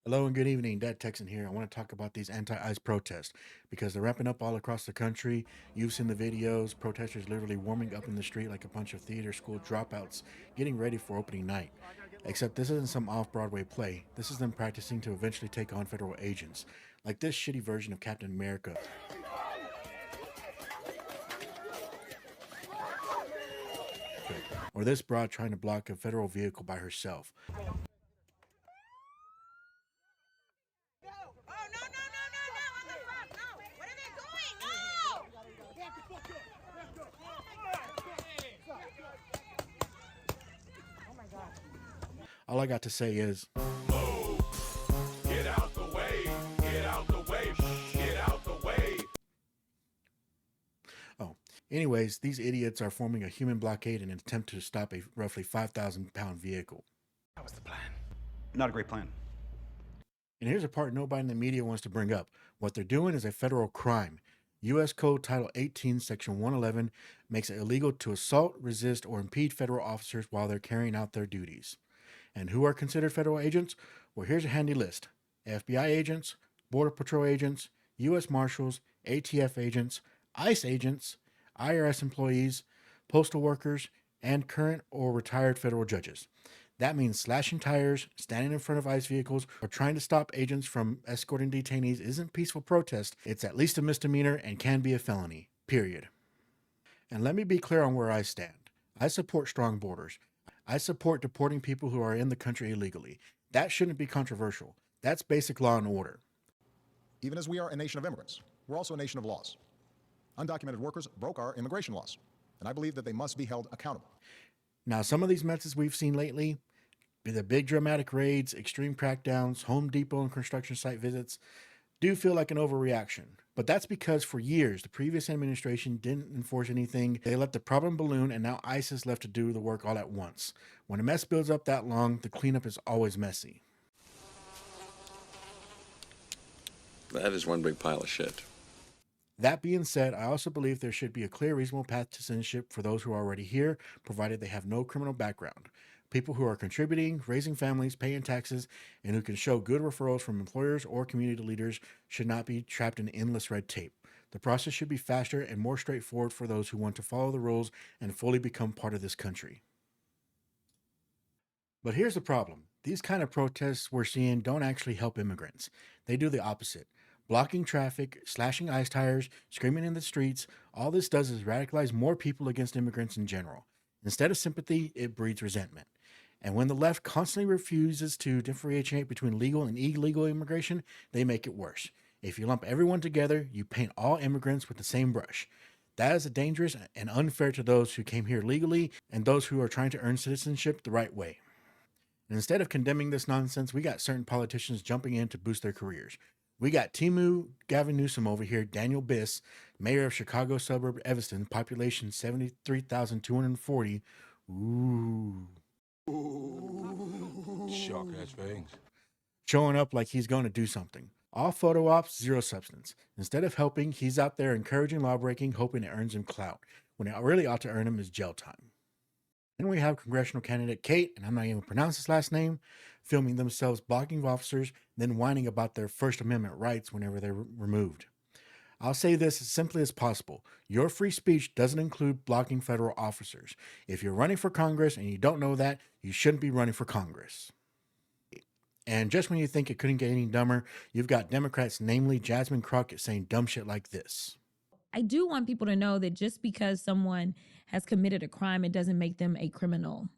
Hello and good evening. Dad Texan here. I want to talk about these anti-ICE protests because they're ramping up all across the country. You've seen the videos, protesters literally warming up in the street like a bunch of theater school dropouts getting ready for opening night. Except this isn't some off-Broadway play. This is them practicing to eventually take on federal agents, like this shitty version of Captain America. Or this broad trying to block a federal vehicle by herself. All I got to say is, Move. Get out the way. Get out the way. Get out the way. oh, anyways, these idiots are forming a human blockade in an attempt to stop a roughly 5,000-pound vehicle. That was the plan. Not a great plan. And here's a part nobody in the media wants to bring up. What they're doing is a federal crime. U.S. Code Title 18, Section 111 makes it illegal to assault, resist, or impede federal officers while they're carrying out their duties. And who are considered federal agents? Well, here's a handy list. FBI agents, Border Patrol agents, U.S. Marshals, ATF agents, ICE agents, IRS employees, postal workers, and current or retired federal judges. That means slashing tires, standing in front of ICE vehicles, or trying to stop agents from escorting detainees isn't peaceful protest. It's at least a misdemeanor and can be a felony, period. And let me be clear on where I stand. I support strong borders. I support deporting people who are in the country illegally. That shouldn't be controversial. That's basic law and order. Even as we are a nation of immigrants, we're also a nation of laws. Undocumented workers broke our immigration laws, and I believe that they must be held accountable. Now, some of these methods we've seen lately, the big dramatic raids, extreme crackdowns, Home Depot and construction site visits, do feel like an overreaction. But that's because for years, the previous administration didn't enforce anything. They let the problem balloon, and now ICE is left to do the work all at once. When a mess builds up that long, the cleanup is always messy. That is one big pile of shit. That being said, I also believe there should be a clear, reasonable path to citizenship for those who are already here, provided they have no criminal background. People who are contributing, raising families, paying taxes, and who can show good referrals from employers or community leaders should not be trapped in endless red tape. The process should be faster and more straightforward for those who want to follow the rules and fully become part of this country. But here's the problem. These kind of protests we're seeing don't actually help immigrants. They do the opposite. Blocking traffic, slashing ice tires, screaming in the streets, all this does is radicalize more people against immigrants in general. Instead of sympathy, it breeds resentment. And when the left constantly refuses to differentiate between legal and illegal immigration, they make it worse. If you lump everyone together, you paint all immigrants with the same brush. That is dangerous and unfair to those who came here legally and those who are trying to earn citizenship the right way. And instead of condemning this nonsense, we got certain politicians jumping in to boost their careers. We got Gavin Newsom over here, Daniel Biss, mayor of Chicago suburb Evanston, population 73,240. Ooh. Shark ass fangs. Showing up like he's going to do something. All photo ops, zero substance. Instead of helping, he's out there encouraging lawbreaking, hoping it earns him clout, when it really ought to earn him is jail time. Then we have congressional candidate Kate, and I'm not even pronounce his last name, filming themselves blocking officers, then whining about their First Amendment rights whenever they're removed. I'll say this as simply as possible. Your free speech doesn't include blocking federal officers. If you're running for Congress and you don't know that, you shouldn't be running for Congress. And just when you think it couldn't get any dumber, you've got Democrats, namely Jasmine Crockett, saying dumb shit like this. I do want people to know that just because someone has committed a crime, it doesn't make them a criminal.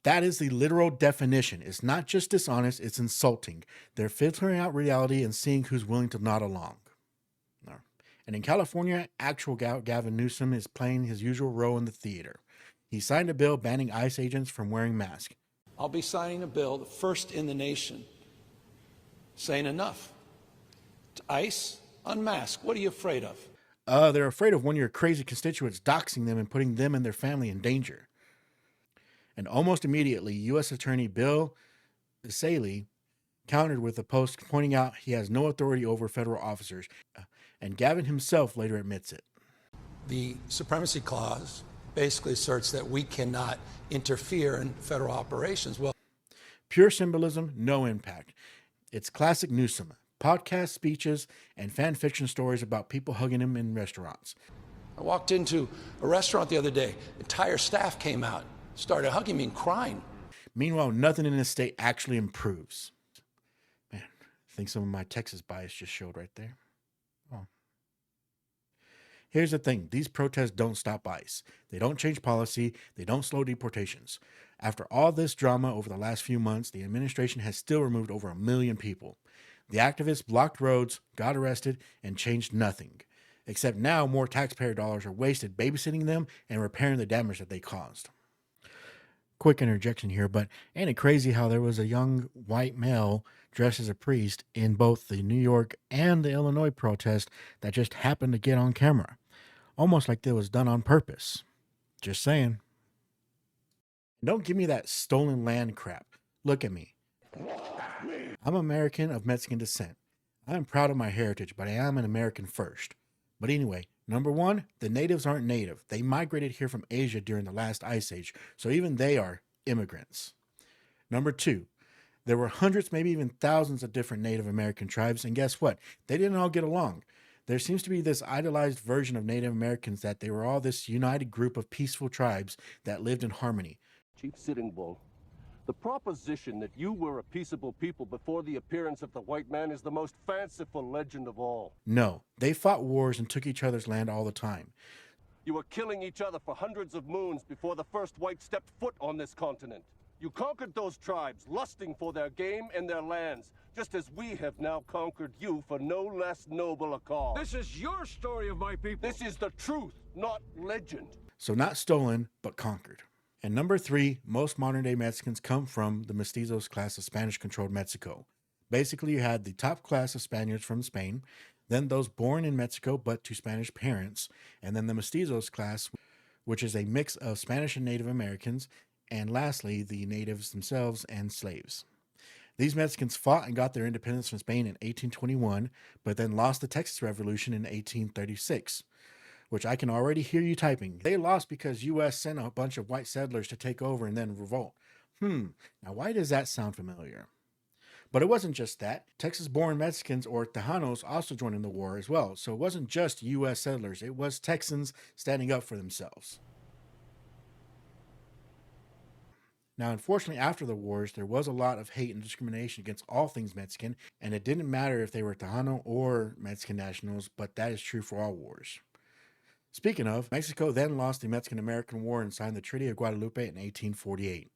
That is the literal definition. It's not just dishonest, it's insulting. They're filtering out reality and seeing who's willing to nod along. And in California, actual Gavin Newsom is playing his usual role in the theater. He signed a bill banning ICE agents from wearing masks. I'll be signing a bill, the first in the nation, saying enough. ICE, unmask. What are you afraid of? They're afraid of one of your crazy constituents doxing them and putting them and their family in danger. And almost immediately, U.S. Attorney Bill Saley countered with a post pointing out he has no authority over federal officers, and Gavin himself later admits it. The Supremacy Clause basically asserts that we cannot interfere in federal operations. Well, Pure symbolism, no impact. It's classic Newsom, podcast speeches, and fan fiction stories about people hugging him in restaurants. I walked into a restaurant the other day. Entire staff came out, started hugging me and crying. Meanwhile, nothing in this state actually improves. Man, I think some of my Texas bias just showed right there. Oh. Here's the thing. These protests don't stop ICE. They don't change policy. They don't slow deportations. After all this drama over the last few months, the administration has still removed over 1 million people. The activists blocked roads, got arrested, and changed nothing. Except now more taxpayer dollars are wasted babysitting them and repairing the damage that they caused. Quick interjection here, but ain't it crazy how there was a young white male dressed as a priest in both the New York and the Illinois protest that just happened to get on camera? Almost like it was done on purpose. Just saying. Don't give me that stolen land crap. Look at me. I'm American of Mexican descent. I am proud of my heritage, but I am an American first. But anyway, number one, the natives aren't native. They migrated here from Asia during the last ice age, so even they are immigrants. Number two, there were hundreds, maybe even thousands of different Native American tribes, and guess what? They didn't all get along. There seems to be this idolized version of Native Americans that they were all this united group of peaceful tribes that lived in harmony. Chief Sitting Bull, the proposition that you were a peaceable people before the appearance of the white man is the most fanciful legend of all. No, they fought wars and took each other's land all the time. You were killing each other for hundreds of moons before the first white stepped foot on this continent. You conquered those tribes, lusting for their game and their lands, just as we have now conquered you for no less noble a cause. This is your story of my people. This is the truth, not legend. So not stolen, but conquered. And number three, most modern-day Mexicans come from the mestizos class of Spanish-controlled Mexico. Basically, you had the top class of Spaniards from Spain, then those born in Mexico but to Spanish parents, and then the mestizos class, which is a mix of Spanish and Native Americans, and lastly, the natives themselves and slaves. These Mexicans fought and got their independence from Spain in 1821, but then lost the Texas Revolution in 1836. Which I can already hear you typing. They lost because U.S. sent a bunch of white settlers to take over and then revolt. Now why does that sound familiar? But it wasn't just that. Texas-born Mexicans or Tejanos also joined in the war as well. So it wasn't just U.S. settlers. It was Texans standing up for themselves. Now, unfortunately, after the wars, there was a lot of hate and discrimination against all things Mexican, and it didn't matter if they were Tejano or Mexican nationals, but that is true for all wars. Speaking of, Mexico then lost the Mexican-American War and signed the Treaty of Guadalupe in 1848,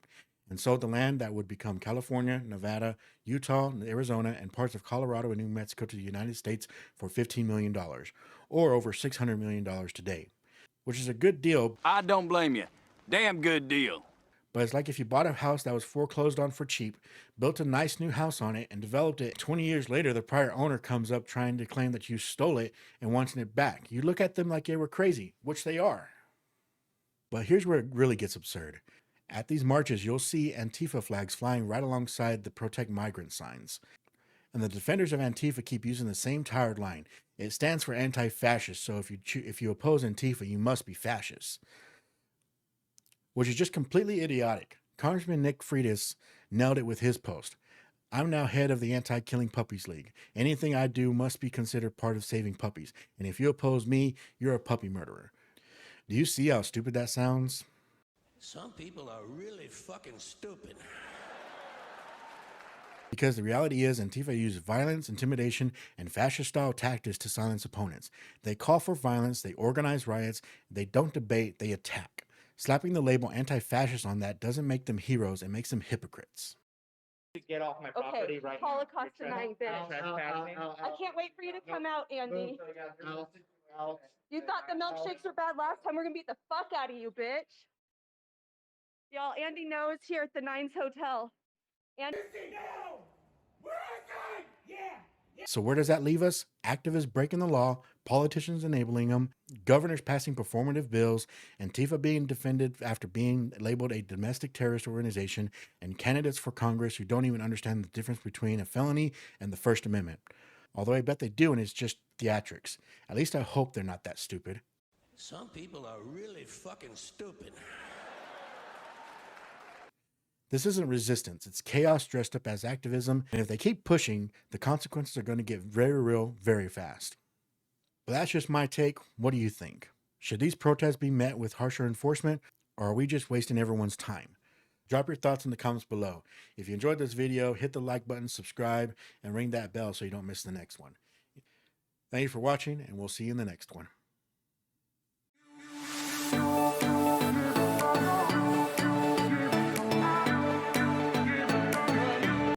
and sold the land that would become California, Nevada, Utah, Arizona, and parts of Colorado and New Mexico to the United States for $15 million, or over $600 million today, which is a good deal. I don't blame you. Damn good deal. But it's like if you bought a house that was foreclosed on for cheap, built a nice new house on it, and developed it. 20 years later, the prior owner comes up trying to claim that you stole it and wanting it back. You look at them like they were crazy, which they are. But here's where it really gets absurd. At these marches, you'll see Antifa flags flying right alongside the Protect Migrant signs. And the defenders of Antifa keep using the same tired line. It stands for anti-fascist, so if you oppose Antifa, you must be fascist. Which is just completely idiotic. Congressman Nick Freitas nailed it with his post. I'm now head of the Anti-Killing Puppies League. Anything I do must be considered part of saving puppies. And if you oppose me, you're a puppy murderer. Do you see how stupid that sounds? Some people are really fucking stupid. Because the reality is Antifa uses violence, intimidation, and fascist-style tactics to silence opponents. They call for violence, they organize riots, they don't debate, they attack. Slapping the label anti-fascist on that doesn't make them heroes, it makes them hypocrites. Get off my property right now. Holocaust denying bitch. I can't wait for you to come out, Andy. You thought the milkshakes were bad last time. We're gonna beat the fuck out of you, bitch. Y'all, Andy knows here at the Nines Hotel. Andy. So where does that leave us? Activists breaking the law, politicians enabling them, governors passing performative bills, Antifa being defended after being labeled a domestic terrorist organization, and candidates for Congress who don't even understand the difference between a felony and the First Amendment. Although I bet they do, and it's just theatrics. At least I hope they're not that stupid. Some people are really fucking stupid. This isn't resistance, it's chaos dressed up as activism, and if they keep pushing, the consequences are going to get very real very fast. But that's just my take. What do you think? Should these protests be met with harsher enforcement, or are we just wasting everyone's time? Drop your thoughts in the comments below. If you enjoyed this video, hit the like button, subscribe, and ring that bell so you don't miss the next one. Thank you for watching, and we'll see you in the next one.